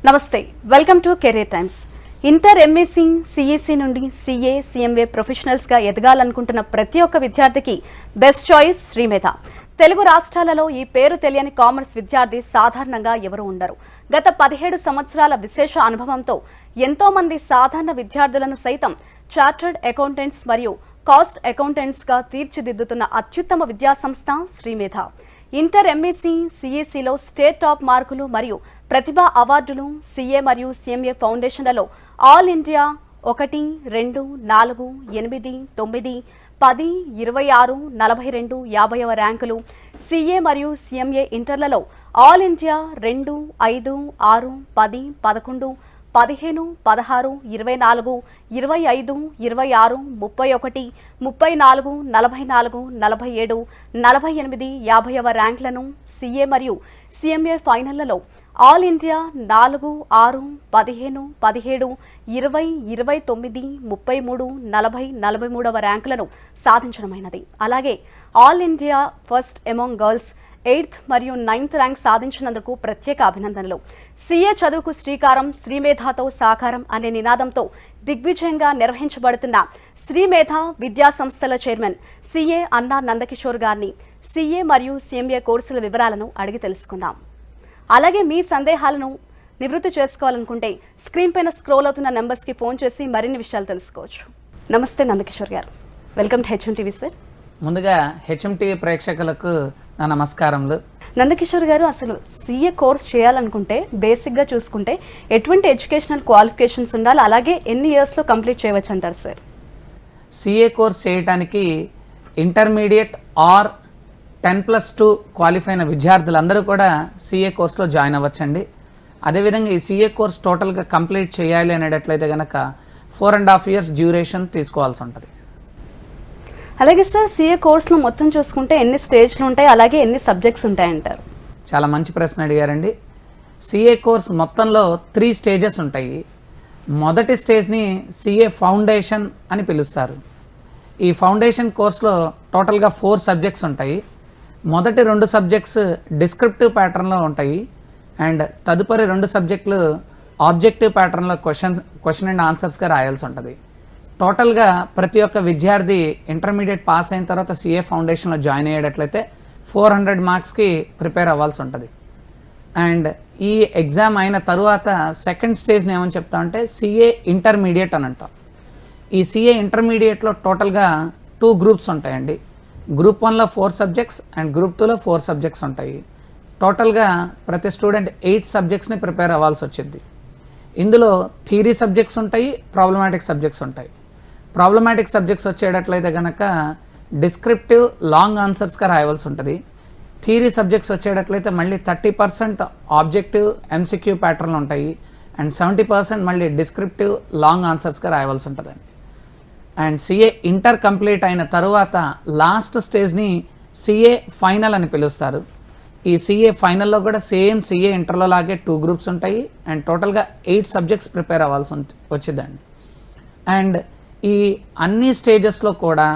నమస్తే, welcome to career times. Inter MSc CEC నుండి CA CMA professionals గా ఎదగాలనుకుంటున్న ప్రతి ఒక్క విద్యార్థికి బెస్ట్ చాయిస్ శ్రీమేధ. తెలుగు రాష్ట్రాలలో ఈ పేరు తెలియని కామర్స్ విద్యార్థి సాధారణంగా ఎవరు ఉండరు. గత 17 సంవత్సరాల విశేష అనుభవంతో ఎంతో మంది సాధారణ విద్యార్థులను సైతం చార్టర్డ్ అకౌంటెంట్స్ మరియు కాస్ట్ అకౌంటెంట్స్ గా తీర్చిదిద్దుతున్న అత్యుత్తమ విద్యాసంస్థ శ్రీమేధ. ఇంటర్ ఎంఎస్సీ సిఈసిలో స్టేట్ టాప్ మార్కులు మరియు ప్రతిభా అవార్డులు, సిఏ మరియు సిఎంఏ ఫౌండేషన్లలో ఆల్ ఇండియా 1, 2, 4, 8, 9, 10, 26, 42, 50వ ర్యాంకులు, సిఏ మరియు సిఎంఏ ఇంటర్లలో ఆల్ ఇండియా 2, 5, 6, 10, 11, 15, 16, 24, 25, 26, 31, 34, 44, 47, 48, 50వ ర్యాంకులను, సిఏ మరియు సిఎంఏ ఫైనళ్లలో ఆల్ ఇండియా 4, 6, 15, 17, 20, 29, 33, 40, 43వ ర్యాంకులను సాధించడమైనది. అలాగే all India first among girls 8th మరియు 9th ర్యాంక్ సాధించినందుకు ప్రత్యేక అభినందనలు. సిఏ చదువుకు శ్రీకారం, శ్రీమేధతో సాకారం అనే నినాదంతో దిగ్విజయంగా నిర్వహించబడుతున్న శ్రీమేధ విద్యా సంస్థల చైర్మన్ సిఏ అన్నా నందకిషోర్ గారిని సిఏ మరియు సిఎంఏ కోర్సుల వివరాలను అడిగి తెలుసుకుందాం. అలాగే మీ సందేహాలను నివృత్తి చేసుకోవాలనుకుంటే స్క్రీన్ పైన స్క్రోల్ అవుతున్న నెంబర్స్కి ఫోన్ చేసి మరిన్ని విషయాలు తెలుసుకోవచ్చు. నమస్తే నందకిషోర్ గారు, welcome to HM TV sir. ముందుగా హెచ్ఎం టీవీ ప్రేక్షకులకు నా నమస్కారములు. నందకిషోర్ గారు, అసలు సిఏ కోర్స్ చేయాలనుకుంటే బేసిక్గా చూసుకుంటే ఎటువంటి ఎడ్యుకేషనల్ క్వాలిఫికేషన్స్ ఉండాలి, అలాగే ఎన్ని ఇయర్స్లో కంప్లీట్ చేయవచ్చు అంటారు సార్? సిఏ కోర్స్ చేయడానికి ఇంటర్మీడియట్ ఆర్ 10+2 క్వాలిఫై అయిన విద్యార్థులందరూ కూడా సిఏ కోర్స్లో జాయిన్ అవ్వచ్చండి. అదేవిధంగా ఈ సిఏ కోర్స్ టోటల్గా కంప్లీట్ చేయాలి అనేటట్లయితే కనుక 4.5 years డ్యూరేషన్ తీసుకోవాల్సి ఉంటుంది. అలాగే సార్, సిఏ కోర్సులో మొత్తం చూసుకుంటే ఎన్ని స్టేజ్లు ఉంటాయి, అలాగే ఎన్ని సబ్జెక్ట్స్ ఉంటాయంటారు? చాలా మంచి ప్రశ్న అడిగారండి. సిఏ కోర్స్ మొత్తంలో 3 stages ఉంటాయి. మొదటి స్టేజ్ని సిఏ ఫౌండేషన్ అని పిలుస్తారు. ఈ ఫౌండేషన్ కోర్సులో టోటల్గా 4 సబ్జెక్ట్స్ ఉంటాయి. మొదటి 2 సబ్జెక్ట్స్ డిస్క్రిప్టివ్ ప్యాటర్న్లో ఉంటాయి అండ్ తదుపరి 2 సబ్జెక్టులు ఆబ్జెక్టివ్ ప్యాటర్న్లో క్వశ్చన్ అండ్ ఆన్సర్స్గా రాయాల్సి ఉంటుంది. టోటల్గా ప్రతి ఒక్క విద్యార్థి ఇంటర్మీడియట్ పాస్ అయిన తర్వాత సిఏ ఫౌండేషన్లో జాయిన్ అయ్యేటట్లయితే 400 మార్క్స్కి ప్రిపేర్ అవ్వాల్సి ఉంటుంది. అండ్ ఈ ఎగ్జామ్ అయిన తరువాత సెకండ్ స్టేజ్ని ఏమని చెప్తామంటే సిఏ ఇంటర్మీడియట్ అని అంటాం. ఈ సిఏ ఇంటర్మీడియట్లో టోటల్గా 2 గ్రూప్స్ ఉంటాయండి. గ్రూప్ 1లో 4 సబ్జెక్ట్స్ అండ్ గ్రూప్ 2లో 4 సబ్జెక్ట్స్ ఉంటాయి. టోటల్గా ప్రతి స్టూడెంట్ 8 సబ్జెక్ట్స్ని ప్రిపేర్ అవ్వాల్సి వచ్చింది. ఇందులో థియరీ సబ్జెక్ట్స్ ఉంటాయి, ప్రాబ్లమాటిక్ సబ్జెక్ట్స్ ఉంటాయి. ప్రాబ్లమాటిక్ సబ్జెక్ట్స్ వచ్చేటట్లయితే కనుక డిస్క్రిప్టివ్ లాంగ్ ఆన్సర్స్గా రాయవలసి ఉంటుంది. థియరీ సబ్జెక్ట్స్ వచ్చేటట్లయితే మళ్ళీ 30% ఆబ్జెక్టివ్ ఎంసీక్యూ ప్యాటర్న్లు ఉంటాయి అండ్ 70% మళ్ళీ డిస్క్రిప్టివ్ లాంగ్ ఆన్సర్స్గా రాయవలసి ఉంటుందండి. అండ్ సిఏ ఇంటర్ కంప్లీట్ అయిన తరువాత లాస్ట్ స్టేజ్ని సిఏ ఫైనల్ అని పిలుస్తారు. ఈ సిఏ ఫైనల్లో కూడా సేమ్ సిఏ ఇంటర్లో లాగే 2 గ్రూప్స్ ఉంటాయి అండ్ టోటల్గా 8 సబ్జెక్ట్స్ ప్రిపేర్ అవ్వాల్సి వచ్చిందండి. అండ్ ఈ అన్ని స్టేజెస్లో కూడా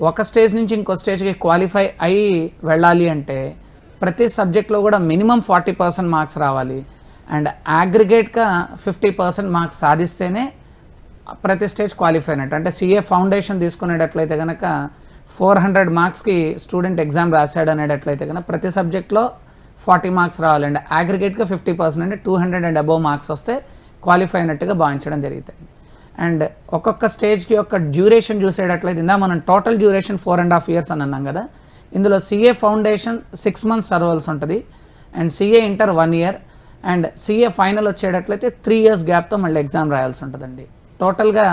ఒక స్టేజ్ నుంచి ఇంకో స్టేజ్కి క్వాలిఫై అయ్యి వెళ్ళాలి అంటే ప్రతి సబ్జెక్ట్లో కూడా మినిమం 40% మార్క్స్ రావాలి అండ్ అగ్రిగేట్గా 50% మార్క్స్ సాధిస్తేనే ప్రతి స్టేజ్ క్వాలిఫై అయినట్టు. అంటే సిఏ ఫౌండేషన్ తీసుకునేటట్లయితే కనుక 400 మార్క్స్కి స్టూడెంట్ ఎగ్జామ్ రాశాడు అనేటట్లయితే కనుక ప్రతి సబ్జెక్ట్లో 40 మార్క్స్ రావాలండి. అగ్రిగేట్గా 50% అంటే 200 and above మార్క్స్ వస్తే క్వాలిఫై అయినట్టుగా భావించడం జరుగుతుంది. అండ్ ఒక్కొక్క స్టేజ్కి యొక్క డ్యూరేషన్ చూసేటట్లయితే ఇందా మనం టోటల్ డ్యూరేషన్ 4.5 years అని అన్నాం కదా. ఇందులో సిఏ ఫౌండేషన్ 6 months చదవాల్సి ఉంటుంది and CA inter 1 year and CA final వచ్చేటట్లయితే 3 years గ్యాప్తో మళ్ళీ ఎగ్జామ్ రాయాల్సి ఉంటుందండి. టోటల్గా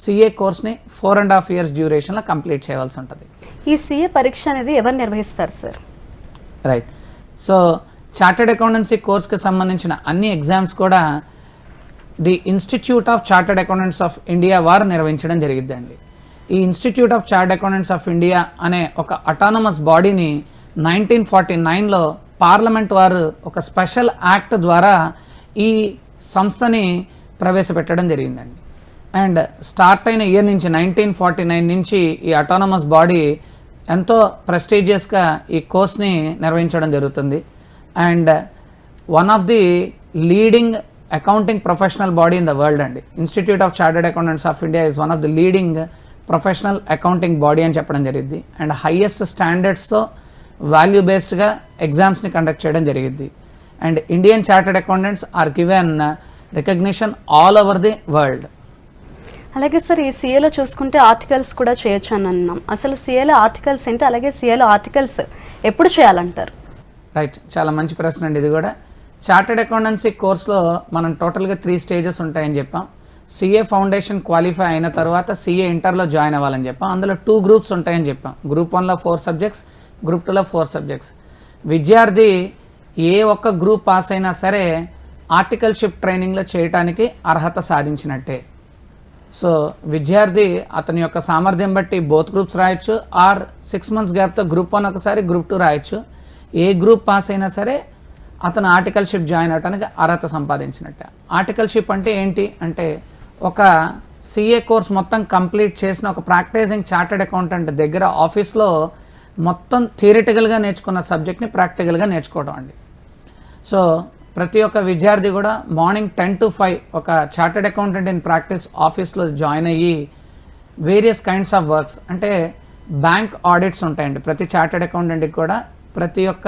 సిఏ కోర్స్ని 4.5 years డ్యూరేషన్లో కంప్లీట్ చేయవలసి ఉంటుంది. ఈ సిఏ పరీక్ష అనేది ఎవరు నిర్వహిస్తారు sir? Right. So chartered accountancy కోర్స్కి సంబంధించిన అన్ని ఎగ్జామ్స్ కూడా the institute of Chartered Accountants of India వారు నిర్వహించడం జరిగిద్దండి. ఈ Institute of Chartered Accountants of India అనే ఒక అటానమస్ బాడీని 1949లో పార్లమెంట్ వారు ఒక స్పెషల్ యాక్ట్ ద్వారా ఈ సంస్థని ప్రవేశపెట్టడం జరిగిందండి. అండ్ స్టార్ట్ అయిన ఇయర్ నుంచి 1949 నుంచి ఈ అటానమస్ బాడీ ఎంతో ప్రెస్టీజియస్గా ఈ కోర్స్ని నిర్వహించడం జరుగుతుంది. And one of the leading accounting professional body in the world అండి. Institute of Chartered Accountants of India is one of the leading professional accounting body అని చెప్పడం జరిగింది. అండ్ హైయెస్ట్ స్టాండర్డ్స్తో వాల్యూ బేస్డ్గా ఎగ్జామ్స్ని కండక్ట్ చేయడం జరిగింది. And Indian chartered accountants are given recognition all over the world. అలాగే సార్, ఈ సీఏలో చూసుకుంటే ఆర్టికల్స్ కూడా చేయొచ్చు అని అన్నాం. అసలు సీఏలో ఆర్టికల్స్ ఏంటి, అలాగే సీఏలో ఆర్టికల్స్ ఎప్పుడు చేయాలంటారు? రైట్, చాలా మంచి ప్రశ్న అండి ఇది కూడా. చార్టర్డ్ అకౌంటెన్సీ కోర్సులో మనం టోటల్గా 3 స్టేజెస్ ఉంటాయని చెప్పాం. సిఏ ఫౌండేషన్ క్వాలిఫై అయిన తర్వాత సిఏ ఇంటర్లో జాయిన్ అవ్వాలని చెప్పాం. అందులో 2 గ్రూప్స్ ఉంటాయని చెప్పాం. గ్రూప్ 1లో 4 సబ్జెక్ట్స్, గ్రూప్ 2లో 4 సబ్జెక్ట్స్. విద్యార్థి ఏ ఒక్క గ్రూప్ పాస్ అయినా సరే ఆర్టికల్షిప్ ట్రైనింగ్లో చేయడానికి అర్హత సాధించినట్టే. సో విద్యార్థి అతని యొక్క సామర్థ్యం బట్టి బోత్ గ్రూప్స్ రాయొచ్చు, ఆర్ 6 months గ్యాప్తో గ్రూప్ 1 ఒకసారి, గ్రూప్ 2 రాయొచ్చు. ఏ గ్రూప్ పాస్ అయినా సరే అతను ఆర్టికల్షిప్ జాయిన్ అవడానికి అర్హత సంపాదించినట్టే. ఆర్టికల్షిప్ అంటే ఏంటి అంటే, ఒక సిఏ కోర్స్ మొత్తం కంప్లీట్ చేసిన ఒక ప్రాక్టీసింగ్ చార్టర్డ్ అకౌంటెంట్ దగ్గర ఆఫీస్లో మొత్తం థియరిటికల్గా నేర్చుకున్న సబ్జెక్ట్ని ప్రాక్టికల్గా నేర్చుకోవడం అండి. సో ప్రతి ఒక్క విద్యార్థి కూడా మార్నింగ్ 10 to 5 ఒక చార్టర్డ్ అకౌంటెంట్ ఇన్ ప్రాక్టీస్ ఆఫీస్లో జాయిన్ అయ్యి వేరియస్ కైండ్స్ ఆఫ్ వర్క్స్, అంటే బ్యాంక్ ఆడిట్స్ ఉంటాయండి ప్రతి చార్టర్డ్ అకౌంటెంట్కి కూడా. ప్రతి ఒక్క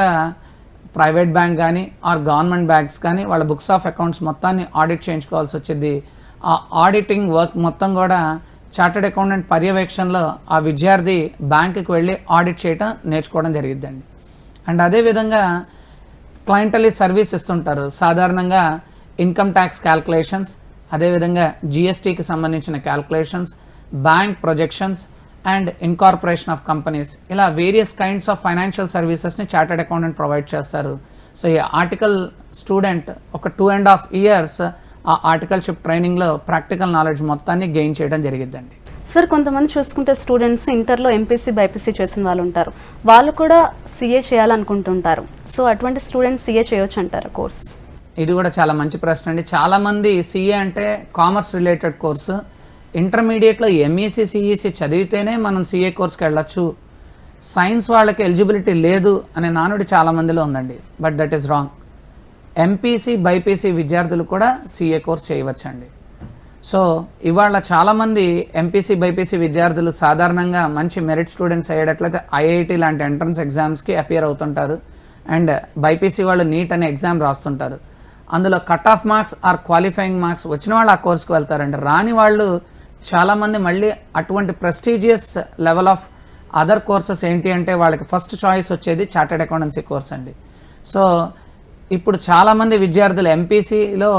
ప్రైవేట్ బ్యాంక్ కానీ ఆర్ గవర్నమెంట్ బ్యాంక్స్ కానీ వాళ్ళ బుక్స్ ఆఫ్ అకౌంట్స్ మొత్తాన్ని ఆడిట్ చేయించుకోవాల్సి వచ్చింది. ఆ ఆడిటింగ్ వర్క్ మొత్తం కూడా చార్టర్డ్ అకౌంటెంట్ పర్యవేక్షణలో ఆ విద్యార్థి బ్యాంకుకి వెళ్ళి ఆడిట్ చేయటం నేర్చుకోవడం జరిగిద్దండి. అండ్ అదేవిధంగా క్లయింటలీ సర్వీస్ ఇస్తుంటారు. సాధారణంగా ఇన్కమ్ ట్యాక్స్ క్యాల్కులేషన్స్, అదేవిధంగా జిఎస్టీకి సంబంధించిన calculations, bank projections and incorporation of companies, ఇలా వేరియస్ కైండ్స్ ఆఫ్ ఫైనాన్షియల్ సర్వీసెస్ని చార్టర్డ్ అకౌంటెంట్ ప్రొవైడ్ చేస్తారు. సో ఈ ఆర్టికల్ స్టూడెంట్ ఒక 2.5 years ఆ ఆర్టికల్షిప్ ట్రైనింగ్లో ప్రాక్టికల్ నాలెడ్జ్ మొత్తాన్ని గెయిన్ చేయడం జరిగిద్దండి. సార్, కొంతమంది చూసుకుంటే స్టూడెంట్స్ ఇంటర్లో ఎంపీసీ బైపీసీ చేసిన వాళ్ళు ఉంటారు, వాళ్ళు కూడా సీఏ చేయాలనుకుంటుంటారు. సో అటువంటి స్టూడెంట్స్ సీఏ చేయొచ్చు అంటారు కోర్స్? ఇది కూడా చాలా మంచి ప్రశ్న అండి. చాలామంది సీఏ అంటే కామర్స్ రిలేటెడ్ కోర్సు, ఇంటర్మీడియట్లో ఎంఈసీ సిఈసీ చదివితేనే మనం సీఏ కోర్స్కి వెళ్ళొచ్చు, సైన్స్ వాళ్ళకి ఎలిజిబిలిటీ లేదు అనే నానుడి చాలామందిలో ఉందండి. But that is wrong. MPC BiPC విద్యార్థులు కూడా సీఏ కోర్స్ చేయవచ్చండి. సో ఇవాళ చాలామంది ఎంపీసీ బైపీసీ విద్యార్థులు సాధారణంగా మంచి మెరిట్ స్టూడెంట్స్ అయ్యేటట్లయితే ఐఐటి లాంటి ఎంట్రన్స్ ఎగ్జామ్స్కి అపియర్ అవుతుంటారు. అండ్ బైపీసీ వాళ్ళు నీట్ అనే ఎగ్జామ్ రాస్తుంటారు. అందులో cut off marks or qualifying marks వచ్చిన వాళ్ళు ఆ కోర్స్కి వెళ్తారండి. రాని వాళ్ళు చాలామంది మళ్ళీ అటువంటి prestigious level of other courses ఏంటి అంటే వాళ్ళకి ఫస్ట్ చాయిస్ వచ్చేది చార్టర్డ్ అకౌంటెన్సీ కోర్స్ అండి. సో ఇప్పుడు చాలామంది విద్యార్థులు ఎంపీసీలో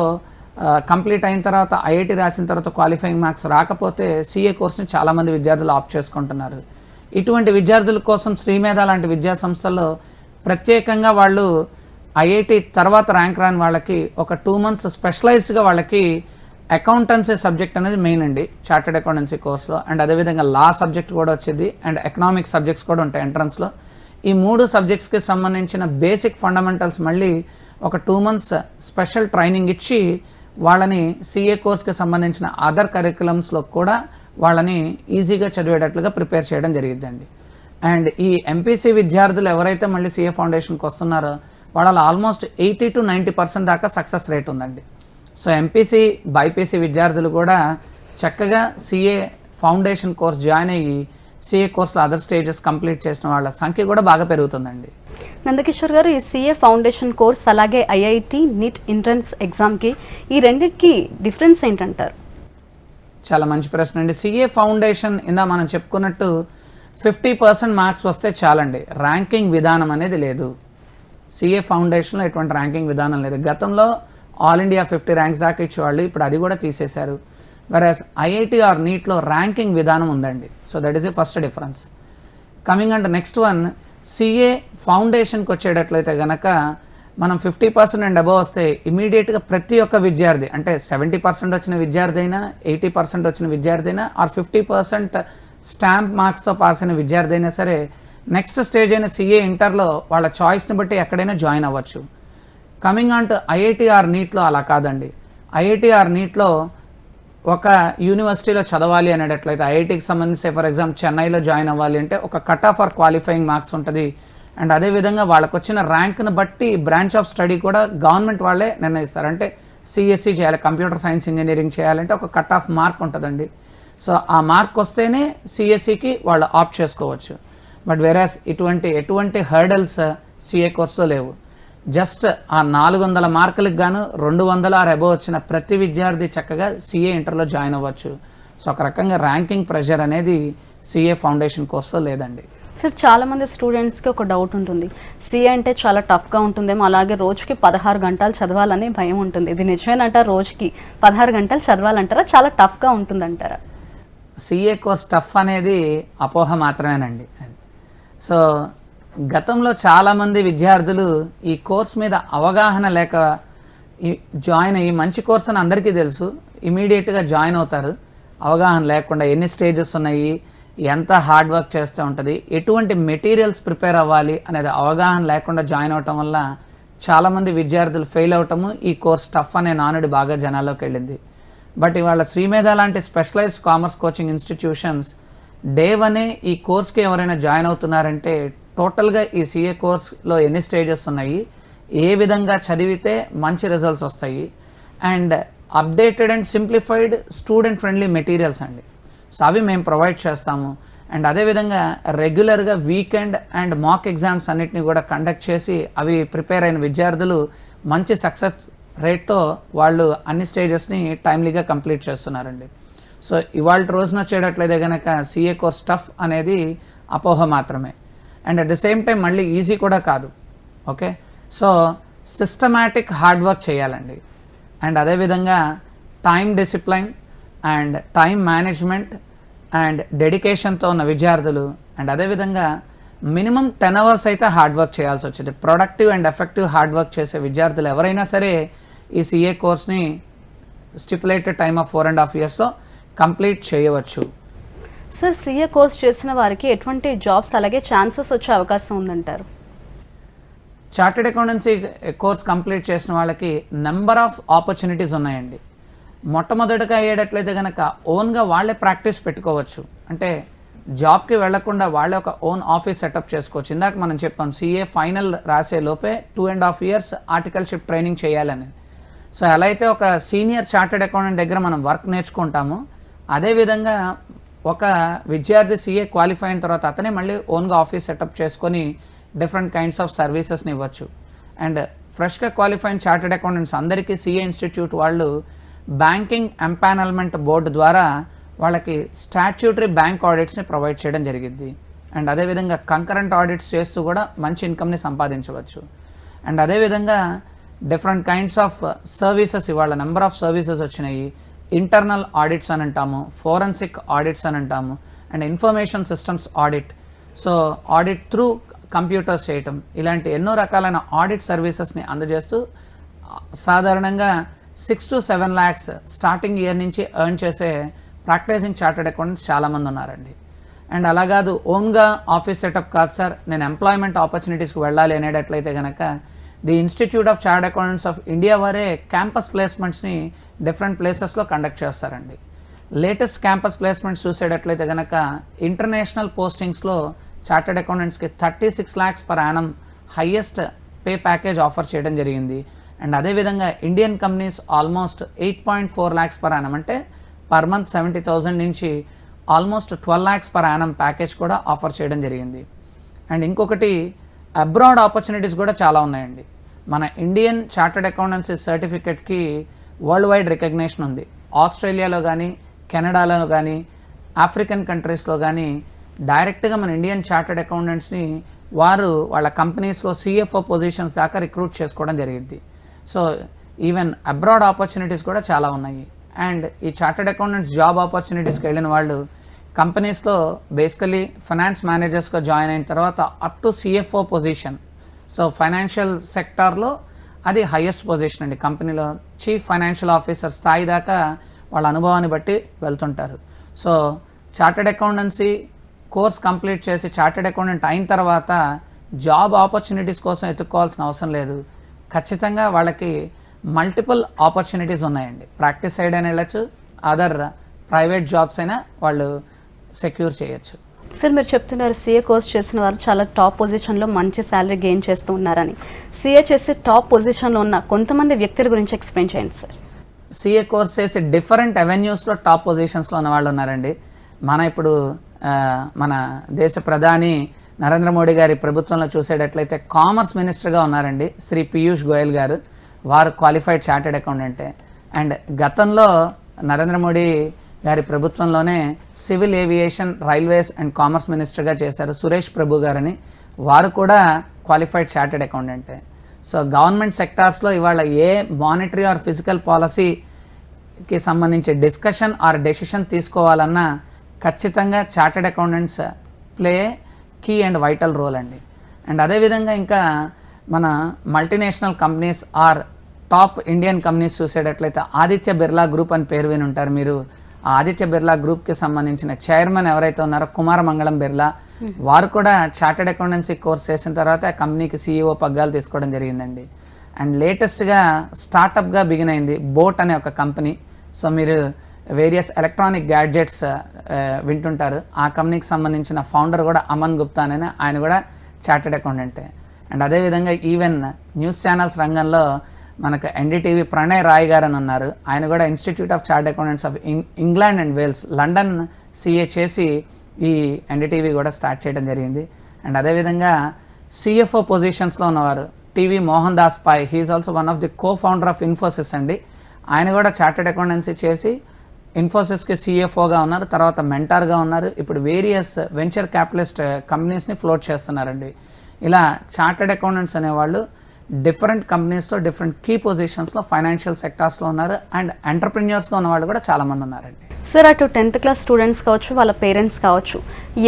కంప్లీట్ అయిన తర్వాత ఐఐటి రాసిన తర్వాత క్వాలిఫైయింగ్ మార్క్స్ రాకపోతే సీఏ కోర్స్ని చాలామంది విద్యార్థులు ఆప్ట్ చేసుకుంటున్నారు. ఇటువంటి విద్యార్థుల కోసం శ్రీమేధ లాంటి విద్యా సంస్థల్లో ప్రత్యేకంగా వాళ్ళు ఐఐటి తర్వాత ర్యాంక్ రాని వాళ్ళకి ఒక 2 months స్పెషలైజ్డ్గా వాళ్ళకి అకౌంటెన్సీ సబ్జెక్ట్ అనేది మెయిన్ అండి చార్టర్డ్ అకౌంటెన్సీ కోర్స్లో. అండ్ అదేవిధంగా లా సబ్జెక్ట్ కూడా వచ్చేది అండ్ ఎకనామిక్ సబ్జెక్ట్స్ కూడా ఉంటాయి ఎంట్రన్స్లో. ఈ 3 సబ్జెక్ట్స్కి సంబంధించిన బేసిక్ ఫండమెంటల్స్ మళ్ళీ ఒక 2 months స్పెషల్ ట్రైనింగ్ ఇచ్చి వాళ్ళని సిఏ కోర్స్కి సంబంధించిన అదర్ కరికులమ్స్లో కూడా వాళ్ళని ఈజీగా చదివేటట్లుగా ప్రిపేర్ చేయడం జరిగిద్దండి. అండ్ ఈ ఎంపీసీ విద్యార్థులు ఎవరైతే మళ్ళీ సిఏ ఫౌండేషన్కి వస్తున్నారో వాళ్ళ ఆల్మోస్ట్ 80 to 90% దాకా సక్సెస్ రేట్ ఉందండి. సో ఎంపీసీ బైపీసీ విద్యార్థులు కూడా చక్కగా సిఏ ఫౌండేషన్ కోర్స్ జాయిన్ అయ్యి సిఏ కోర్సులో అదర్ స్టేజెస్ కంప్లీట్ చేసిన వాళ్ళ సంఖ్య కూడా బాగా పెరుగుతుందండి. నందకిషోర్ గారు, ఈ సిఏ ఫౌండేషన్ కోర్స్ అలాగే ఐఐటి నీట్ ఎంట్రన్స్ ఎగ్జామ్కి ఈ రెండింటికి డిఫరెన్స్ ఏంటంటారు? చాలా మంచి ప్రశ్న అండి. సిఏ ఫౌండేషన్ ఇందా మనం చెప్పుకున్నట్టు 50% మార్క్స్ వస్తే చాలండి, ర్యాంకింగ్ విధానం అనేది లేదు. సిఏ ఫౌండేషన్లో ఎటువంటి ర్యాంకింగ్ విధానం లేదు. గతంలో ఆల్ ఇండియా 50 ర్యాంక్స్ దాకా ఇచ్చేవాళ్ళు, ఇప్పుడు అది కూడా తీసేశారు. వెరాస్ ఐఐటి ఆర్ నీట్లో ర్యాంకింగ్ విధానం ఉందండి. So that is the first difference. Coming and next one, CA ఫౌండేషన్కి వచ్చేటట్లయితే కనుక మనం 50% అండ్ అబవ్ వస్తే ఇమీడియట్గా ప్రతి ఒక్క విద్యార్థి, అంటే 70% వచ్చిన విద్యార్థి అయినా 80% వచ్చిన విద్యార్థి అయినా ఆర్ 50% స్టాంప్ మార్క్స్తో పాస్ అయిన విద్యార్థి అయినా సరే నెక్స్ట్ స్టేజ్ అయిన సిఏ ఇంటర్లో వాళ్ళ చాయిస్ని బట్టి ఎక్కడైనా జాయిన్ అవ్వచ్చు. Coming on to IIT or నీట్లో అలా కాదండి. ఐఐటి ఆర్ నీట్లో ఒక యూనివర్సిటీలో చదవాలి అనేటట్లయితే ఐఐటికి సంబంధించి ఫర్ ఎగ్జాంపుల్ చెన్నైలో జాయిన్ అవ్వాలి అంటే ఒక cut off or qualifying marks ఉంటుంది. అండ్ అదేవిధంగా వాళ్ళకు వచ్చిన ర్యాంక్ను బట్టి బ్రాంచ్ ఆఫ్ స్టడీ కూడా గవర్నమెంట్ వాళ్ళే నిర్ణయిస్తారు. అంటే సిఎస్సి చేయాలి, కంప్యూటర్ సైన్స్ ఇంజనీరింగ్ చేయాలంటే ఒక కట్ ఆఫ్ మార్క్ ఉంటుందండి. సో ఆ మార్క్ వస్తేనే సిఎస్సికి వాళ్ళు ఆప్ట్ చేసుకోవచ్చు. బట్ వెరాస్ ఎటువంటి హర్డల్స్ సిఏ కోర్సులో లేవు. జస్ట్ ఆ 400 మార్కులకు గాను 200 ఆర్ అబోవ్ వచ్చిన ప్రతి విద్యార్థి చక్కగా సిఏ ఇంటర్లో జాయిన్ అవ్వచ్చు. సో ఒక రకంగా ర్యాంకింగ్ ప్రెషర్ అనేది సిఏ ఫౌండేషన్ కోర్సులో లేదండి. సార్, చాలామంది స్టూడెంట్స్కి ఒక డౌట్ ఉంటుంది, సిఏ అంటే చాలా టఫ్గా ఉంటుందేమో, అలాగే రోజుకి 16 గంటలు చదవాలని భయం ఉంటుంది. ఇది నిజమేనంటారా? రోజుకి 16 గంటలు చదవాలంటారా? చాలా టఫ్గా ఉంటుందంటారా? సిఏ కోర్స్ టఫ్ అనేది అపోహ మాత్రమేనండి. సో గతంలో చాలామంది విద్యార్థులు ఈ కోర్స్ మీద అవగాహన లేక జాయిన్ అయ్యి, మంచి కోర్స్ అని అందరికీ తెలుసు, ఇమీడియట్గా జాయిన్ అవుతారు. అవగాహన లేకుండా ఎన్ని స్టేజెస్ ఉన్నాయి, ఎంత హార్డ్ వర్క్ చేస్తూ ఉంటుంది, ఎటువంటి మెటీరియల్స్ ప్రిపేర్ అవ్వాలి అనేది అవగాహన లేకుండా జాయిన్ అవటం వల్ల చాలామంది విద్యార్థులు ఫెయిల్ అవటము, ఈ కోర్స్ టఫ్ అనే నానుడి బాగా జనాల్లోకి వెళ్ళింది. బట్ ఇవాళ శ్రీమేధ లాంటి specialised commerce coaching institutions day 1 ఈ కోర్స్కి ఎవరైనా జాయిన్ అవుతున్నారంటే టోటల్గా ఈ సిఏ కోర్స్లో ఎన్ని స్టేజెస్ ఉన్నాయి, ఏ విధంగా చదివితే మంచి రిజల్ట్స్ వస్తాయి, and updated and simplified student friendly materials అండి. సో అవి మేము ప్రొవైడ్ చేస్తాము. అండ్ అదేవిధంగా రెగ్యులర్గా వీకెండ్ అండ్ మాక్ ఎగ్జామ్స్ అన్నిటిని కూడా కండక్ట్ చేసి అవి ప్రిపేర్ అయిన విద్యార్థులు మంచి సక్సెస్ రేట్తో వాళ్ళు అన్ని స్టేజెస్ని టైమ్లీగా కంప్లీట్ చేస్తున్నారండి. సో ఇవాళ రోజున వచ్చేటట్లయితే కనుక సిఏ కోర్స్ టఫ్ అనేది అపోహ మాత్రమే. And at the same time మళ్ళీ ఈజీ కూడా కాదు. Okay, so systematic hard work చేయాలండి. అండ్ అదేవిధంగా time discipline and time management and డెడికేషన్తో ఉన్న విద్యార్థులు, అండ్ అదేవిధంగా మినిమం 10 hours అయితే హార్డ్ వర్క్ చేయాల్సి వచ్చింది. Productive and effective hard work చేసే విద్యార్థులు ఎవరైనా సరే ఈ సిఏ కోర్స్ని స్టిపులేటెడ్ టైమ్ ఆఫ్ 4.5 yearsలో కంప్లీట్ చేయవచ్చు. సార్, సిఏ కోర్స్ చేసిన వారికి ఎటువంటి జాబ్స్ అలాగే ఛాన్సెస్ వచ్చే అవకాశం ఉందంటారు? చార్టెడ్ అకౌంటెన్సీ కోర్స్ కంప్లీట్ చేసిన వాళ్ళకి నెంబర్ ఆఫ్ ఆపర్చునిటీస్ ఉన్నాయండి. మొట్టమొదటిగా అయ్యేటట్లయితే కనుక ఓన్గా వాళ్ళే ప్రాక్టీస్ పెట్టుకోవచ్చు. అంటే జాబ్కి వెళ్లకుండా వాళ్ళే ఒక ఓన్ ఆఫీస్ సెటప్ చేసుకోవచ్చు. ఇందాక మనం చెప్పాం సిఏ ఫైనల్ రాసే లోపే 2.5 years ఆర్టికల్షిప్ ట్రైనింగ్ చేయాలని. సో ఎలా అయితే ఒక సీనియర్ చార్టెడ్ అకౌంటెంట్ దగ్గర మనం వర్క్ నేర్చుకుంటామో, అదేవిధంగా ఒక విద్యార్థి సిఏ క్వాలిఫై అయిన తర్వాత అతనే మళ్ళీ ఓన్గా ఆఫీస్ సెటప్ చేసుకొని డిఫరెంట్ కైండ్స్ ఆఫ్ సర్వీసెస్ని ఇవ్వచ్చు. అండ్ ఫ్రెష్గా క్వాలిఫై అయిన చార్టెడ్ అకౌంటెంట్స్ అందరికీ సిఏ ఇన్స్టిట్యూట్ వాళ్ళు బ్యాంకింగ్ ఎంపానల్మెంట్ బోర్డు ద్వారా వాళ్ళకి స్టాట్యూటరీ బ్యాంక్ ఆడిట్స్ని ప్రొవైడ్ చేయడం జరిగింది. అండ్ అదేవిధంగా కంకరెంట్ ఆడిట్స్ చేస్తూ కూడా మంచి ఇన్కమ్ని సంపాదించవచ్చు. అండ్ అదేవిధంగా డిఫరెంట్ కైండ్స్ ఆఫ్ సర్వీసెస్ ఇవాళ నెంబర్ ఆఫ్ సర్వీసెస్ వచ్చినాయి. ఇంటర్నల్ ఆడిట్స్ అని అంటాము, ఫోరెన్సిక్ ఆడిట్స్ అని అంటాము, and information systems audit. So audit through computers చేయటం, ఇలాంటి ఎన్నో రకాలైన ఆడిట్ సర్వీసెస్ని అందజేస్తూ సాధారణంగా 6 to 7 lakhs స్టార్టింగ్ ఇయర్ నుంచి ఎర్న్ చేసే ప్రాక్టీసింగ్ చార్టెడ్ అకౌంటెంట్స్ చాలామంది ఉన్నారండి. అండ్ అలా కాదు, ఓన్గా ఆఫీస్ సెటప్ కాదు సార్, నేను ఎంప్లాయ్మెంట్ ఆపర్చునిటీస్కి వెళ్ళాలి అనేటట్లయితే కనుక the institute of chartered accountants of India వారే క్యాంపస్ ప్లేస్మెంట్స్ని డిఫరెంట్ ప్లేసెస్లో కండక్ట్ చేస్తారండి. లేటెస్ట్ క్యాంపస్ ప్లేస్మెంట్స్ చూసేటట్లయితే కనుక ఇంటర్నేషనల్ పోస్టింగ్స్లో చార్టెడ్ అకౌంటెంట్స్కి 36 lakhs per annum highest pay package offer చేయడం జరిగింది. అండ్ అదేవిధంగా Indian companies almost 8.4 lakhs per annum, అంటే పర్ మంత్ 70,000 నుంచి almost 12 lakhs per annum package కూడా ఆఫర్ చేయడం జరిగింది. అండ్ ఇంకొకటి అబ్రాడ్ ఆపర్చునిటీస్ కూడా చాలా ఉన్నాయండి. మన ఇండియన్ చార్టెడ్ అకౌంటెన్సీ సర్టిఫికేట్కి వరల్డ్ వైడ్ రికగ్నేషన్ ఉంది. ఆస్ట్రేలియాలో కానీ, కెనడాలో కానీ, ఆఫ్రికన్ కంట్రీస్లో కానీ డైరెక్ట్గా మన ఇండియన్ చార్టెడ్ అకౌంటెంట్స్ని వారు వాళ్ళ కంపెనీస్లో సిఎఫ్ఓ పొజిషన్స్ దాకా రిక్రూట్ చేసుకోవడం జరిగింది. సో ఈవెన్ అబ్రాడ్ ఆపర్చునిటీస్ కూడా చాలా ఉన్నాయి. అండ్ ఈ చార్టెడ్ అకౌంటెంట్స్ జాబ్ ఆపర్చునిటీస్కి వెళ్ళిన వాళ్ళు కంపెనీస్లో బేసికలీ ఫైనాన్స్ మేనేజర్స్గా జాయిన్ అయిన తర్వాత up to CFO position. So financial సెక్టార్లో అది హయ్యెస్ట్ పొజిషన్ అండి. కంపెనీలో చీఫ్ ఫైనాన్షియల్ ఆఫీసర్ స్థాయి దాకా వాళ్ళ అనుభవాన్ని బట్టి వెళ్తుంటారు. So chartered accountancy course complete చేసి చార్టెడ్ అకౌంటెంట్ అయిన తర్వాత జాబ్ ఆపర్చునిటీస్ కోసం ఎత్తుక్కోవాల్సిన అవసరం లేదు. ఖచ్చితంగా వాళ్ళకి మల్టిపుల్ ఆపర్చునిటీస్ ఉన్నాయండి. ప్రాక్టీస్ సైడ్ అయినా వెళ్ళచ్చు, అదర్ ప్రైవేట్ జాబ్స్ అయినా వాళ్ళు సెక్యూర్ చేయొచ్చు. సార్ మీరు చెప్తున్నారు సీఏ కోర్స్ చేసిన వారు చాలా టాప్ పొజిషన్లో మంచి శాలరీ గెయిన్ చేస్తూ ఉన్నారని. సీఏ చేసి టాప్ పొజిషన్లో ఉన్న కొంతమంది వ్యక్తుల గురించి ఎక్స్ప్లెయిన్ చేయండి సార్. సీఏ కోర్స్ చేసి డిఫరెంట్ అవెన్యూస్లో టాప్ పొజిషన్స్లో ఉన్న వాళ్ళు ఉన్నారండి. ఇప్పుడు మన దేశ ప్రధాని నరేంద్ర మోడీ గారి ప్రభుత్వంలో చూసేటట్లయితే కామర్స్ మినిస్టర్గా ఉన్నారండి శ్రీ పీయూష్ గోయల్ గారు. వారు క్వాలిఫైడ్ చార్టెడ్ అకౌంటెంటే. అండ్ గతంలో నరేంద్ర మోడీ గారి ప్రభుత్వంలోనే civil aviation, railways and commerce మినిస్టర్గా చేశారు సురేష్ ప్రభు గారని. వారు కూడా క్వాలిఫైడ్ చార్టెడ్ అకౌంటెంటే. సో గవర్నమెంట్ సెక్టార్స్లో ఇవాళ ఏ మానిటరీ ఆర్ ఫిజికల్ పాలసీకి సంబంధించి డిస్కషన్ ఆర్ డెసిషన్ తీసుకోవాలన్నా ఖచ్చితంగా chartered accountants play key and vital role అండి. అండ్ అదేవిధంగా ఇంకా మన multinational companies or top Indian companies చూసేటట్లయితే ఆదిత్య బిర్లా గ్రూప్ అని పేరు విని ఉంటారు మీరు. ఆ ఆదిత్య బిర్లా గ్రూప్కి సంబంధించిన చైర్మన్ ఎవరైతే ఉన్నారో కుమార మంగళం బిర్లా, వారు కూడా చార్టెడ్ అకౌంటెన్సీ కోర్స్ చేసిన తర్వాత ఆ కంపెనీకి CEO పగ్గాలు తీసుకోవడం జరిగిందండి. అండ్ లేటెస్ట్గా స్టార్టప్గా బిగిన్ అయింది బోట్ అనే ఒక కంపెనీ. సో మీరు వేరియస్ ఎలక్ట్రానిక్ గ్యాడ్జెట్స్ వింటుంటారు. ఆ కంపెనీకి సంబంధించిన ఫౌండర్ కూడా అమన్ గుప్తా అనే ఆయన కూడా చార్టెడ్ అకౌంటెంటే. అండ్ అదేవిధంగా ఈవెన్ న్యూస్ ఛానల్స్ రంగంలో మనకు ఎన్డీటీవీ ప్రణయ్ రాయ్ గారు అని ఉన్నారు. ఆయన కూడా Institute of chartered accountants of England and Wales London CA చేసి ఈ ఎన్డీటీవీ కూడా స్టార్ట్ చేయడం జరిగింది. అండ్ అదేవిధంగా CFO పొజిషన్స్లో ఉన్నవారు TV Mohan Das Pai, he's also one of the co-founder of Infosys అండి. ఆయన కూడా చార్టెడ్ అకౌంటెన్సీ చేసి ఇన్ఫోసిస్కి CFOగా ఉన్నారు, తర్వాత మెంటార్గా ఉన్నారు. ఇప్పుడు వేరియస్ వెంచర్ క్యాపిటలిస్ట్ కంపెనీస్ని ఫ్లోట్ చేస్తున్నారండి. ఇలా చార్టెడ్ అకౌంటెంట్స్ అనేవాళ్ళు డిఫరెంట్ కంపెనీస్లో డిఫరెంట్ కీ పొజిషన్స్లో ఫైనాన్షియల్ సెక్టార్స్లో ఉన్నారు. అండ్ ఎంటర్ప్రెన్యూర్స్గా ఉన్న వాళ్ళు కూడా చాలామంది ఉన్నారండి. సార్ అటు 10th క్లాస్ స్టూడెంట్స్ కావచ్చు, వాళ్ళ పేరెంట్స్ కావచ్చు,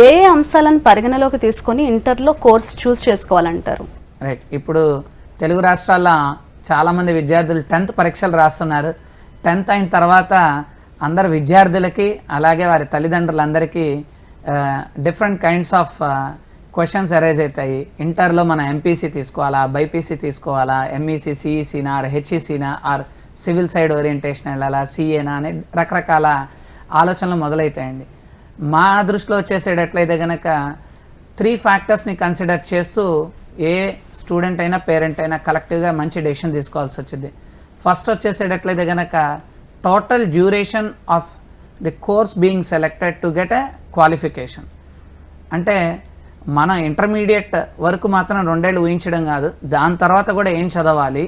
ఏ అంశాలను పరిగణలోకి తీసుకొని ఇంటర్లో కోర్స్ చూస్ చేసుకోవాలంటారు? రైట్, ఇప్పుడు తెలుగు రాష్ట్రాల్లో చాలామంది విద్యార్థులు 10th పరీక్షలు రాస్తున్నారు. 10th అయిన తర్వాత అందరు విద్యార్థులకి అలాగే వారి తల్లిదండ్రులందరికీ different kinds of questions arise అవుతాయి. ఇంటర్లో మనం MPC తీసుకోవాలా, BPC తీసుకోవాలా, MEC, CECనా ఆర్ HECనా ఆర్ సివిల్ సైడ్ ఓరియంటేషన్ వెళ్ళాలా, CAనా అనే రకరకాల ఆలోచనలు మొదలవుతాయండి. మా దృష్టిలో వచ్చేసేటట్లయితే కనుక 3 ఫ్యాక్టర్స్ని కన్సిడర్ చేస్తూ ఏ స్టూడెంట్ అయినా పేరెంట్ అయినా కలెక్టివ్గా మంచి డెసిషన్ తీసుకోవాల్సి వచ్చింది. ఫస్ట్ వచ్చేసేటట్లయితే కనుక total duration of the course being selected to get a qualification. అంటే మనం ఇంటర్మీడియట్ వరకు మాత్రం 2 ఏళ్ళు ఊహించడం కాదు, దాని తర్వాత కూడా ఏం చదవాలి,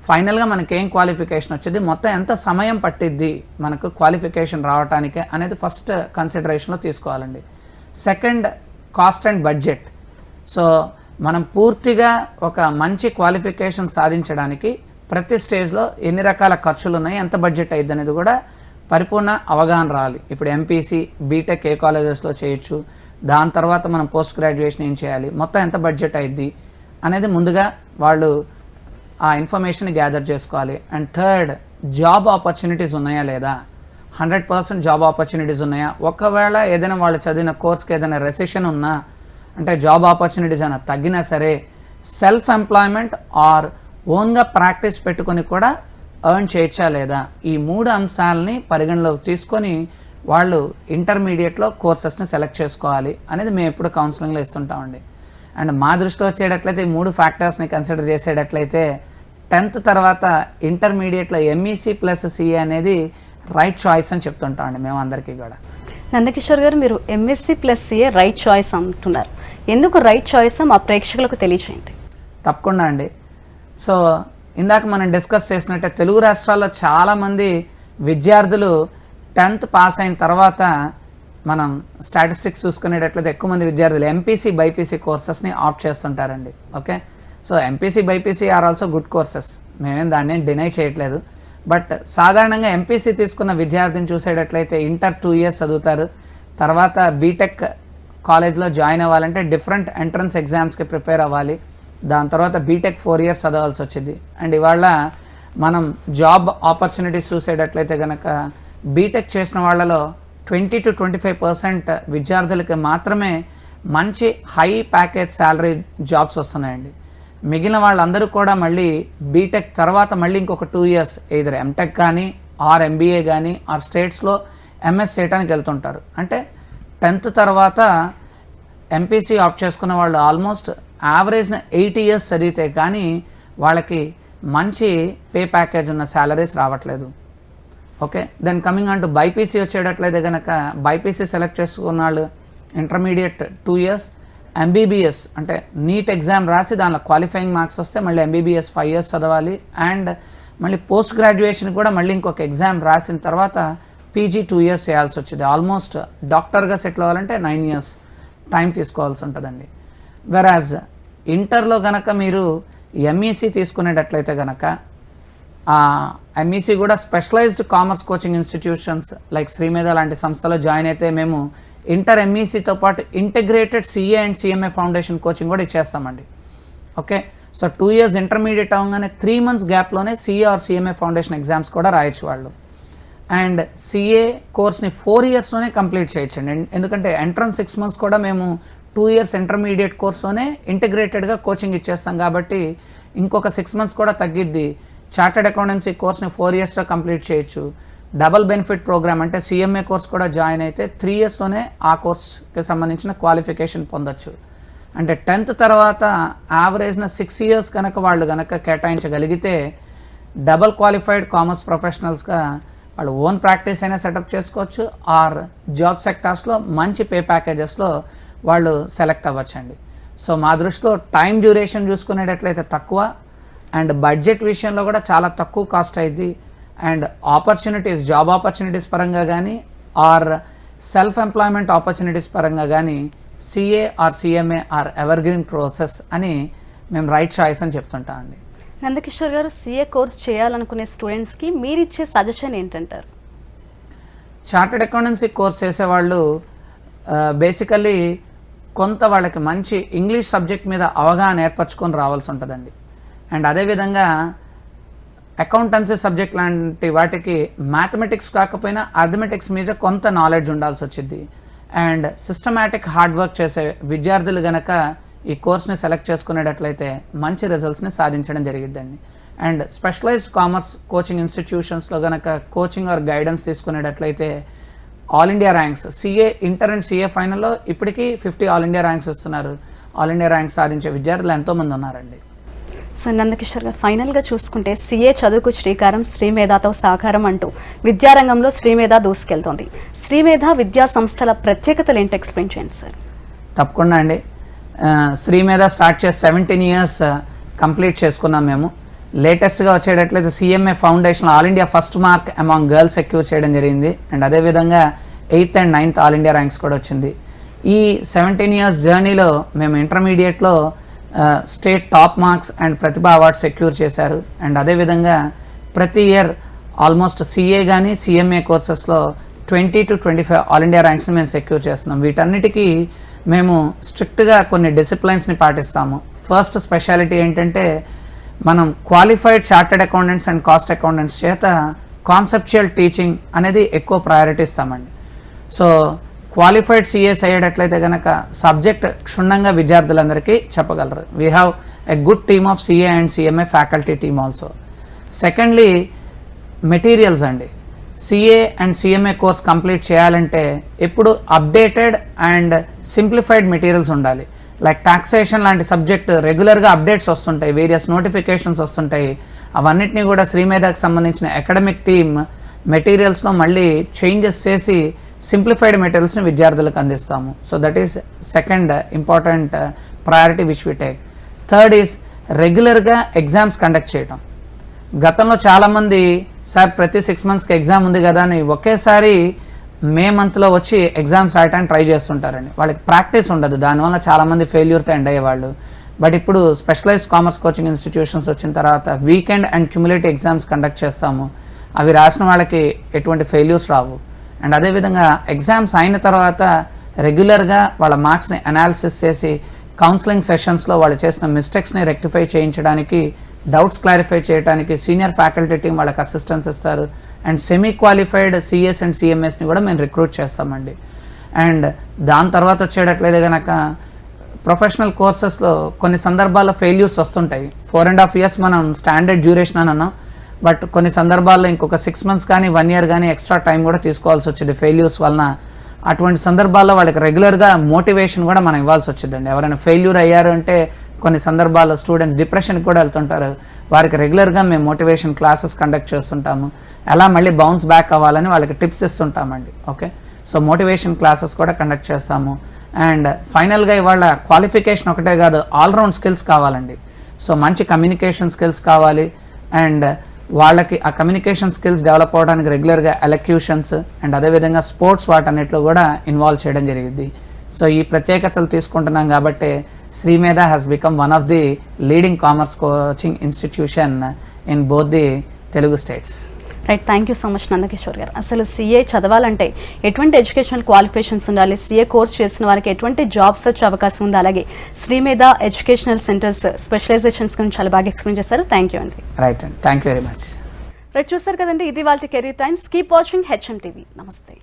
ఫైనల్గా మనకి ఏం క్వాలిఫికేషన్ వచ్చింది, మొత్తం ఎంత సమయం పట్టిద్ది మనకు క్వాలిఫికేషన్ రావడానికి అనేది ఫస్ట్ కన్సిడరేషన్లో తీసుకోవాలండి. Second, cost and budget. So మనం పూర్తిగా ఒక మంచి క్వాలిఫికేషన్ సాధించడానికి ప్రతి స్టేజ్లో ఎన్ని రకాల ఖర్చులు ఉన్నాయి, ఎంత బడ్జెట్ అయ్యిద్ది అనేది కూడా పరిపూర్ణ అవగాహన రావాలి. ఇప్పుడు MPC, బీటెక్ ఏ కాలేజెస్లో చేయొచ్చు, దాని తర్వాత మనం పోస్ట్ గ్రాడ్యుయేషన్ ఏం చేయాలి, మొత్తం ఎంత బడ్జెట్ అయ్యిద్ది అనేది ముందుగా వాళ్ళు ఆ ఇన్ఫర్మేషన్ గ్యాదర్ చేసుకోవాలి. అండ్ థర్డ్, జాబ్ ఆపర్చునిటీస్ ఉన్నాయా లేదా, 100% జాబ్ ఆపర్చునిటీస్ ఉన్నాయా, ఒకవేళ ఏదైనా వాళ్ళు చదివిన కోర్స్కి ఏదైనా రెసెషన్ ఉన్నా, అంటే జాబ్ ఆపర్చునిటీస్ అయినా తగ్గినా సరే సెల్ఫ్ ఎంప్లాయ్మెంట్ ఆర్ ఓన్గా ప్రాక్టీస్ పెట్టుకొని కూడా ఎర్న్ చేయొచ్చా లేదా, ఈ 3 అంశాలని పరిగణలోకి తీసుకొని వాళ్ళు ఇంటర్మీడియట్లో కోర్సెస్ని సెలెక్ట్ చేసుకోవాలి అనేది మేము ఎప్పుడు కౌన్సిలింగ్లో ఇస్తుంటామండి. అండ్ మా దృష్టిలో వచ్చేటట్లయితే ఈ 3 ఫ్యాక్టర్స్ని కన్సిడర్ చేసేటట్లయితే 10th తర్వాత ఇంటర్మీడియట్లో MEC + CA అనేది రైట్ చాయిస్ అని చెప్తుంటామండి మేము అందరికీ కూడా. నందకిషోర్ గారు, మీరు MSc + CA రైట్ చాయిస్ అంటున్నారు, ఎందుకు రైట్ చాయిస్ మా ప్రేక్షకులకు తెలియచేయండి. తప్పకుండా అండి. సో ఇందాక మనం డిస్కస్ చేసినట్టే తెలుగు రాష్ట్రాల్లో చాలామంది విద్యార్థులు 10th పాస్ అయిన తర్వాత మనం స్టాటిస్టిక్స్ చూసుకునేటట్లయితే ఎక్కువ మంది విద్యార్థులు MPC, BPC కోర్సెస్ని ఆప్ట్ చేస్తుంటారండి. Okay, so MPC, BPC are also good courses, మేమేం దాన్ని డినై చేయట్లేదు. బట్ సాధారణంగా MPC తీసుకున్న విద్యార్థిని చూసేటట్లయితే ఇంటర్ 2 years చదువుతారు, తర్వాత బీటెక్ కాలేజ్లో జాయిన్ అవ్వాలంటే డిఫరెంట్ ఎంట్రన్స్ ఎగ్జామ్స్కి ప్రిపేర్ అవ్వాలి, దాని తర్వాత బీటెక్ 4 years చదవాల్సి వచ్చింది. అండ్ ఇవాళ మనం జాబ్ ఆపర్చునిటీస్ చూసేటట్లయితే కనుక బీటెక్ చేసిన వాళ్ళలో 20 to 25% విద్యార్థులకి మాత్రమే మంచి హై ప్యాకేజ్ శాలరీ జాబ్స్ వస్తున్నాయండి. మిగిలిన వాళ్ళందరూ కూడా మళ్ళీ బీటెక్ తర్వాత మళ్ళీ ఇంకొక 2 years either MTech కానీ ఆర్ MBA కానీ ఆర్ స్టేట్స్లో MS చేయడానికి వెళ్తుంటారు. అంటే 10th తర్వాత ఎంపీసీ ఆప్ట్ చేసుకున్న వాళ్ళు ఆల్మోస్ట్ యావరేజ్న 8 years చదివితే కానీ వాళ్ళకి మంచి పే ప్యాకేజ్ ఉన్న శాలరీస్ రావట్లేదు. Okay, then coming on to BiPC వచ్చేటట్లయితే కనుక బైపీసీ సెలెక్ట్ చేసుకున్న వాళ్ళు ఇంటర్మీడియట్ 2 years, ఎంబీబీఎస్ అంటే నీట్ ఎగ్జామ్ రాసి దానిలో క్వాలిఫైయింగ్ మార్క్స్ వస్తే మళ్ళీ ఎంబీబీఎస్ 5 years చదవాలి. అండ్ మళ్ళీ పోస్ట్ గ్రాడ్యుయేషన్ కూడా మళ్ళీ ఇంకొక ఎగ్జామ్ రాసిన తర్వాత పీజీ 2 years చేయాల్సి వచ్చింది. ఆల్మోస్ట్ డాక్టర్గా సెటిల్ అవ్వాలంటే 9 years టైం తీసుకోవాల్సి ఉంటుందండి. వెరాజ్ ఇంటర్లో గనక మీరు ఎంఈసీ తీసుకునేటట్లయితే కనుక ఎంఈసీ కూడా specialised commerce coaching institutions like Srimedha లాంటి సంస్థలో జాయిన్ అయితే మేము ఇంటర్ ఎంఈసీతో పాటు integrated CA and CMA foundation coaching కూడా ఇచ్చేస్తామండి. ఓకే, సో 2 years ఇంటర్మీడియట్ అవగానే 3 months గ్యాప్లోనే CA or CMA foundation exams కూడా రాయొచ్చు వాళ్ళు. అండ్ సిఏ కోర్స్ని 4 yearsలోనే కంప్లీట్ చేయొచ్చండి. ఎందుకంటే ఎంట్రన్స్ 6 months కూడా మేము 2 years ఇంటర్మీడియట్ కోర్స్లోనే ఇంటిగ్రేటెడ్గా కోచింగ్ ఇచ్చేస్తాం కాబట్టి ఇంకొక 6 months కూడా తగ్గిద్ది. చార్టెడ్ అకౌంటెన్సీ కోర్స్ని 4 yearsలో కంప్లీట్ చేయొచ్చు. డబల్ బెనిఫిట్ ప్రోగ్రామ్ అంటే సిఎంఏ కోర్స్ కూడా జాయిన్ అయితే 3 yearsలోనే ఆ కోర్స్కి సంబంధించిన క్వాలిఫికేషన్ పొందొచ్చు. అంటే 10th తర్వాత యావరేజ్న 6 years కనుక వాళ్ళు కనుక కేటాయించగలిగితే డబల్ క్వాలిఫైడ్ కామర్స్ ప్రొఫెషనల్స్గా వాళ్ళు ఓన్ ప్రాక్టీస్ అయినా సెటప్ చేసుకోవచ్చు ఆర్ జాబ్ సెక్టార్స్లో మంచి పే ప్యాకేజెస్లో వాళ్ళు సెలెక్ట్ అవ్వచ్చండి. సో మా దృష్టిలో టైం డ్యూరేషన్ చూసుకునేటట్లయితే తక్కువ అండ్ బడ్జెట్ విషయంలో కూడా చాలా తక్కువ కాస్ట్ అయింది. అండ్ ఆపర్చునిటీస్, జాబ్ ఆపర్చునిటీస్ పరంగా కానీ ఆర్ సెల్ఫ్ ఎంప్లాయ్మెంట్ ఆపర్చునిటీస్ పరంగా కానీ CA or CMA or evergreen process అని మేము రైట్ చాయిస్ అని చెప్తుంటామండి. నందకిషోర్ గారు, సిఏ కోర్స్ చేయాలనుకునే స్టూడెంట్స్కి మీరు ఇచ్చే సజెషన్ ఏంటంటారు? చార్టెడ్ అకౌంటెన్సీ కోర్స్ చేసేవాళ్ళు బేసికల్లీ కొంత వాళ్ళకి మంచి ఇంగ్లీష్ సబ్జెక్ట్ మీద అవగాహన ఏర్పరచుకొని రావాల్సి ఉంటుందండి. అండ్ అదేవిధంగా అకౌంటెన్సీ సబ్జెక్ట్ లాంటి వాటికి మ్యాథమెటిక్స్ కాకపోయినా అర్థమెటిక్స్ మీద కొంత నాలెడ్జ్ ఉండాల్సి వచ్చింది. అండ్ సిస్టమాటిక్ హార్డ్ వర్క్ చేసే విద్యార్థులు గనక ఈ కోర్స్ని సెలెక్ట్ చేసుకునేటట్లయితే మంచి రిజల్ట్స్ని సాధించడం జరిగిద్దండి. అండ్ స్పెషలైజ్డ్ కామర్స్ కోచింగ్ ఇన్స్టిట్యూషన్స్లో గనక కోచింగ్ ఆర్ గైడెన్స్ తీసుకునేటట్లయితే all India ranks CA inter and CA ఫైనల్లో ఇప్పటికీ 50 ఆల్ ఇండియా ర్యాంక్స్ ఇస్తున్నారు. ఆల్ ఇండియా ర్యాంక్స్ సాధించే విద్యార్థులు ఎంతోమంది ఉన్నారండి. సో నందకిషోర్ గారు, ఫైనల్గా చూసుకుంటే సిఏ చదువుకు శ్రీకారం శ్రీమేధతో సాకారం అంటూ విద్యారంగంలో శ్రీమేధ దూసుకెళ్తోంది. శ్రీమేధ విద్యా సంస్థల ప్రత్యేకతలు ఏంటి ఎక్స్ప్లెయిన్ చేయండి సార్. తప్పకుండా అండి. శ్రీమేధ స్టార్ట్ చేసి 17 years కంప్లీట్ చేసుకున్నాం మేము. లేటెస్ట్గా వచ్చేటట్లయితే CMA foundation all India first mark among girls secure చేయడం జరిగింది. అండ్ అదేవిధంగా 8th and 9th all India ranks కూడా వచ్చింది. ఈ 17 years జర్నీలో మేము ఇంటర్మీడియట్లో state top marks and Pratibha award secure చేశారు. అండ్ అదేవిధంగా ప్రతి ఇయర్ ఆల్మోస్ట్ సిఏ కానీ సిఎంఏ కోర్సెస్లో 20 to 25 ఆల్ ఇండియా ర్యాంక్స్ని మేము సెక్యూర్ చేస్తున్నాం. వీటన్నిటికీ మేము స్ట్రిక్ట్గా కొన్ని డిసిప్లైన్స్ని పాటిస్తాము. ఫస్ట్ స్పెషాలిటీ ఏంటంటే మనం qualified chartered accountants and cost accountants చేత కాన్సెప్చువల్ టీచింగ్ అనేది ఎక్కువ ప్రయారిటీ ఇస్తామండి. సో క్వాలిఫైడ్ సిఏస్ అయ్యేటట్లయితే కనుక సబ్జెక్ట్ క్షుణ్ణంగా విద్యార్థులందరికీ చెప్పగలరు. We have a good team of CA and CMA faculty team also. Secondly materials అండి. CA and CMA course complete చేయాలంటే ఎప్పుడు అప్డేటెడ్ అండ్ సింప్లిఫైడ్ మెటీరియల్స్ ఉండాలి. లైక్ టాక్సేషన్ లాంటి సబ్జెక్ట్ రెగ్యులర్గా అప్డేట్స్ వస్తుంటాయి, వేరియస్ నోటిఫికేషన్స్ వస్తుంటాయి. అవన్నిటినీ కూడా శ్రీమేధకు సంబంధించిన అకాడమిక్ టీమ్ మెటీరియల్స్లో మళ్ళీ చేంజెస్ చేసి సింప్లిఫైడ్ మెటీరియల్స్ని విద్యార్థులకు అందిస్తాము. So that is second important priority which we take. Third is రెగ్యులర్గా ఎగ్జామ్స్ కండక్ట్ చేయడం. గతంలో చాలామంది సార్ ప్రతి 6 monthsకి ఎగ్జామ్ ఉంది కదా అని ఒకేసారి మే మంత్లో వచ్చి ఎగ్జామ్స్ రాయడానికి ట్రై చేస్తుంటారండి. వాళ్ళకి ప్రాక్టీస్ ఉండదు, దానివల్ల చాలామంది ఫెయిల్యూర్తో ఎండ్ అయ్యేవాళ్ళు. బట్ ఇప్పుడు స్పెషలైజ్డ్ కామర్స్ కోచింగ్ ఇన్స్టిట్యూషన్స్ వచ్చిన తర్వాత weekend and cumulative exams conduct చేస్తాము. అవి రాసిన వాళ్ళకి ఎటువంటి ఫెయిల్యూర్స్ రావు. అండ్ అదేవిధంగా ఎగ్జామ్స్ అయిన తర్వాత రెగ్యులర్గా వాళ్ళ మార్క్స్ని అనాలిసిస్ చేసి కౌన్సిలింగ్ సెషన్స్లో వాళ్ళు చేసిన మిస్టేక్స్ని రెక్టిఫై చేయించడానికి, డౌట్స్ క్లారిఫై చేయడానికి సీనియర్ ఫ్యాకల్టీ టీం వాళ్ళకి అసిస్టెన్స్ ఇస్తారు. And semi qualified CS and సిఎంఎస్ని కూడా మేము రిక్రూట్ చేస్తామండి. అండ్ దాని తర్వాత వచ్చేటట్లయితే కనుక ప్రొఫెషనల్ కోర్సెస్లో కొన్ని సందర్భాల్లో ఫెయిల్యూర్స్ వస్తుంటాయి. 4.5 years మనం స్టాండర్డ్ డ్యూరేషన్ అని అన్నాం. బట్ కొన్ని సందర్భాల్లో ఇంకొక 6 months కానీ 1 year కానీ ఎక్స్ట్రా టైం కూడా తీసుకోవాల్సి వచ్చింది ఫెయిల్యూర్స్ వలన. అటువంటి సందర్భాల్లో వాళ్ళకి రెగ్యులర్గా మోటివేషన్ కూడా మనం ఇవ్వాల్సి వచ్చిందండి. ఎవరైనా ఫెయిల్యూర్ అయ్యారు అంటే కొన్ని సందర్భాల్లో స్టూడెంట్స్ డిప్రెషన్కి కూడా వెళ్తుంటారు. వారికి రెగ్యులర్గా మేము మోటివేషన్ క్లాసెస్ కండక్ట్ చేస్తుంటాము. ఎలా మళ్ళీ బౌన్స్ బ్యాక్ అవ్వాలని వాళ్ళకి టిప్స్ ఇస్తుంటామండి. ఓకే, సో మోటివేషన్ క్లాసెస్ కూడా కండక్ట్ చేస్తాము. అండ్ ఫైనల్గా ఇవాళ క్వాలిఫికేషన్ ఒకటే కాదు, ఆల్రౌండ్ స్కిల్స్ కావాలండి. సో మంచి కమ్యూనికేషన్ స్కిల్స్ కావాలి. అండ్ వాళ్ళకి ఆ కమ్యూనికేషన్ స్కిల్స్ డెవలప్ అవ్వడానికి రెగ్యులర్గా ఎలక్యూషన్స్ అండ్ అదేవిధంగా స్పోర్ట్స్ వాటన్నిటిలో కూడా ఇన్వాల్వ్ చేయడం జరిగింది. సో ఈ ప్రత్యేకతలు తీసుకుంటున్నాం కాబట్టి Sri Medha has become one of the leading commerce coaching institution in both the Telugu states. Right, thank you so much Nandakishore గారు. అసలు సీఏ చదవాలంటే ఎటువంటి ఎడ్యుకేషనల్ క్వాలిఫికేషన్స్ ఉండాలి, సీఏ కోర్స్ చేసిన వారికి ఎటువంటి జాబ్స్ వచ్చే అవకాశం ఉంది, అలాగే శ్రీమేధ ఎడ్యుకేషనల్ సెంటర్స్ స్పెషలైజేషన్స్ గురించి చాలా బాగా ఎక్స్ప్లెయిన్ చేశారు. థ్యాంక్ యూ అండి. రైట్ అండి, thank you very much. Right, చూసారు కదండి, ఇది వాళ్ళ career times. Keep watching HM TV. నమస్తే.